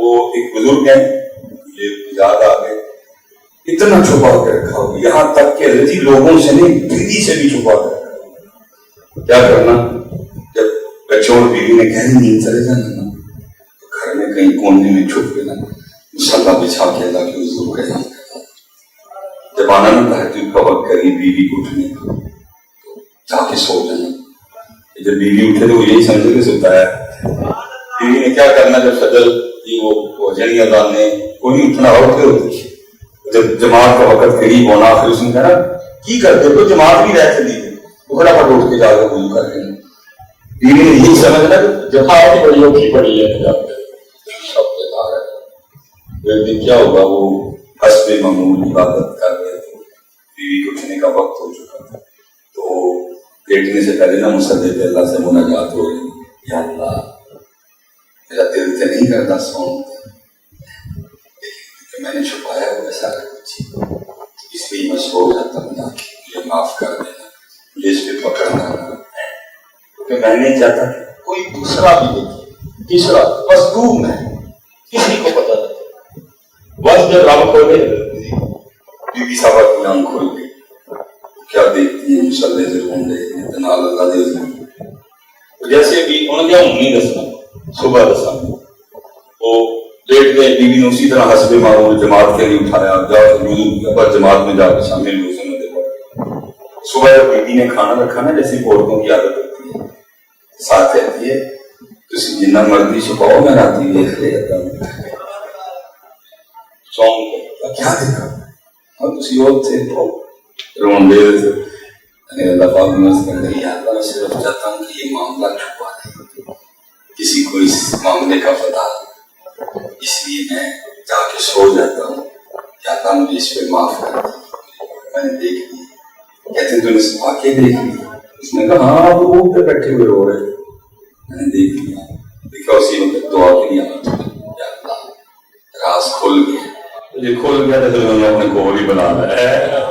وہ ایک بزرگ ہیں، مجھے یاد آ گئے، اتنا چھپا کے رکھا ہو، یہاں تک کہ رضی لوگوں سے نہیں بیوی سے بھی چھپا کے رکھا ہو۔ کیا کرنا، جب بچوں اور بیوی نے گہری نیند چلے جانا نا، تو گھر میں کہیں کونے میں چھپ کے نا مصالحہ بچھا کے اللہ کے حضور کا یاد کرنا۔ جب آنا نا تہجد کا وقت کری بیوی کو اٹھنے کا، جا کے سو جانا۔ جب بیوی اٹھے تو وہ یہی سمجھے کہ سوتا ہے۔ بیوی نے کیا کرنا، جب فجر کی وہ جنی اذان نے کوئی نہیں اٹھنا اٹھے ہوتے، جب جماعت کا وقت قریب ہونا، پھر اس نے کہا کی کرتے تو جماعت بھی رہ چلی ہے، تو فٹافٹ اٹھ کے جا کے وضو کر کے بیوی نے یہی سمجھنا کہ جماعت بڑی اوکھی پڑی ہے، سب کے دار ہے۔ ایک دن کیا ہوگا، وہ حسب معمول عبادت کر رہے تھے، بیوی کو اٹھنے کا وقت ہو چکا تھا، تو لیٹنے سے پہلے نا مصلی پہ اللہ سے مناجات ہو رہی، یا اللہ میرا دل سے نہیں کرتا سون، لیکن میں نے چھپایا ہوا سارا کچھ، اس لیے میں سو جاتا ہوں، مجھے معاف کر دینا، مجھے اس پہ پکڑنا، کیونکہ میں نہیں چاہتا کہ کوئی دوسرا بھی دیکھے، تیسرا مصدوم ہے، کسی کو پتا نہیں۔ بس جب رب کھولے، بیوی صاحبہ کی آنکھ کھل گئی، کیا دیکھتی ہیں، مصلی سے ڈھونڈ رہے ہیں، اتنا اللہ دے دیں، جیسے بھی انہوں نے کیا نہیں دسنا، صبح دسا، وہ لیٹ گئے، بیوی نے اسی طرح حسب معمول جماعت کے لیے اٹھایا، جا کے بس جماعت میں جا کے شامل ہوئے، سنت پڑھ۔ صبح جب بیوی نے کھانا رکھا نا، جیسے عورتوں کی عادت ہوتی ہے، ساتھ کہتی ہے تسی جنہ مرضی چھپاؤ، میں راتی دیکھ لے جاتا ہوں، چونک کیا دیکھا، اور تسی اور تھے رون دے تھے۔ اللہ پاک نے اس کہا یا اللہ میں صرف چاہتا ہوں کہ یہ معاملہ چھپا ہے، کسی کو اس معاملے کا پتہ، اس لیے میں جا کے سو جاتا ہوں، یا اللہ مجھے اس پہ معاف کر دے۔ میں نے دیکھ لی، کہتے تو نے واقعی دیکھ لی؟ اس نے کہا ہاں، وہ اوپر پہ بیٹھے ہوئے رو رہے، میں نے دیکھ لیا، دیکھا اسی وقت دعا کے لیے آنا تھا، یا اللہ راز کھل گیا، مجھے کھل گیا تو میں نے اپنے گول ہی بنا لیا۔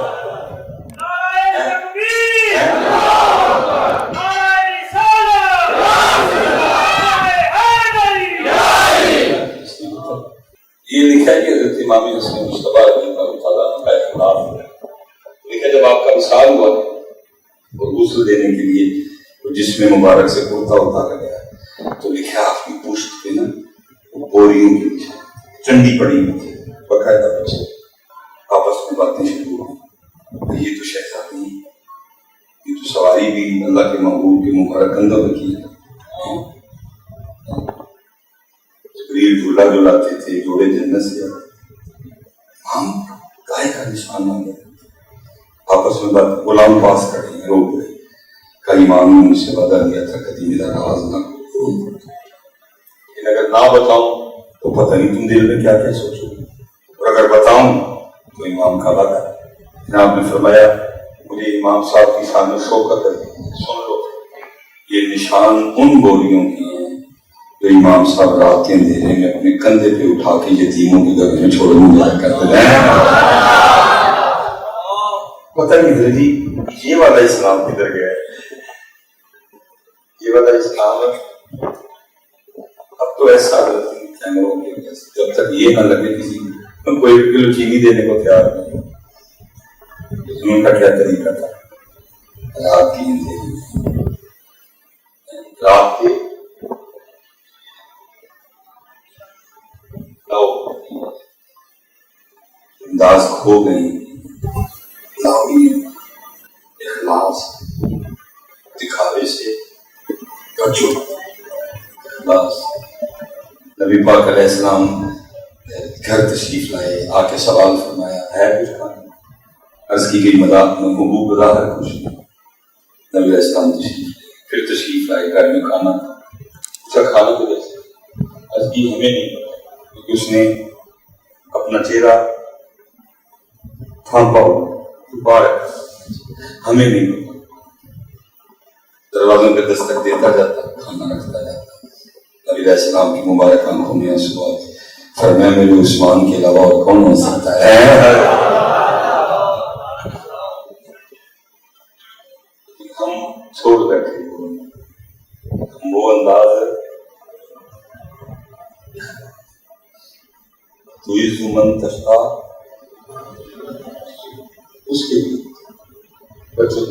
یہ لکھا ہے کہ حضرت امام حسن مصطفیٰ رضی اللہ تعالیٰ عنہ کا اختلاف ہے، لکھا جب آپ کا وصال ہوا اور غسل دینے کے لیے وہ جسم مبارک سے کرتا اتارا گیا، تو لکھا آپ کی پشت پہ نا بوریوں کی چنڈی پڑی ہوئی تھی، باقاعدہ بچے آپس میں باتیں شروع ہوئی، یہ تو شہزادی، یہ تو سواری بھی اللہ کے محبوب کے مبارک کندھوں پہ کی ہے، جبریل جھولا جھولاتے تھے، جوڑے جنت سے ہم گائے کا نشان آ گیا، آپس میں بات، غلام پاس کھڑے ہیں، رو گئے، کل امام نے مجھ سے وعدہ کیا تھا کبھی میرا راز نہ کھولو، لیکن اگر نہ بتاؤں تو پتہ نہیں تم دل میں کیا کیا سوچو گے، اور اگر بتاؤں تو امام کا وعدہ ہے۔ آپ نے فرمایا مجھے امام صاحب کی شان و شوکت ہے، سن لو یہ نشان ان گولیوں کی ہیں جو امام صاحب رات کے اندھیرے میں اپنے کندھے پہ اٹھا کے یتیموں کے گھر میں چھوڑنے جایا کرتے ہیں۔ پتہ نہیں جی یہ والا اسلام کدھر گیا ہے، یہ والا اسلام ہے۔ اب تو ایسا کیمروں کے جب تک یہ نہ لگے کسی کو کوئی کلو چینی دینے کو تیار نہیں، ان کا کیا طریقہ تھا، رات کی اندھیری، رات کے انداز کھو گئی، اخلاص دکھاوے سے بچو، اخلاص۔ نبی پاک علیہ السلام گھر تشریف لائے، آ کے سوال فرمایا ہے کچھ کھانا، عرض کی گئی مذاق میں حبوب بلا ہے کچھ نہیں، نبی علیہ السلام پھر تشریف لائے، گھر میں کھانا تھا، کھانے کو جیسے عرض کی ہمیں نہیں پتا، کیونکہ اس نے اپنا چہرہ تھامپا ہوا ہمیں نہیں پتا، دروازوں پہ دستک دیتا جاتا، کھانا رکھتا جاتا، نبی علیہ السلام کی مبارک آنکھوں میں آنسو آ گئے، فرمایا میرے عثمان کے علاوہ اور کون ہو سکتا ہے؟ ہم چھوڑ بیٹھے، ہم وہ انداز ہے تعز من تشاء اس کے لیے بچوں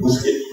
اس کے لیے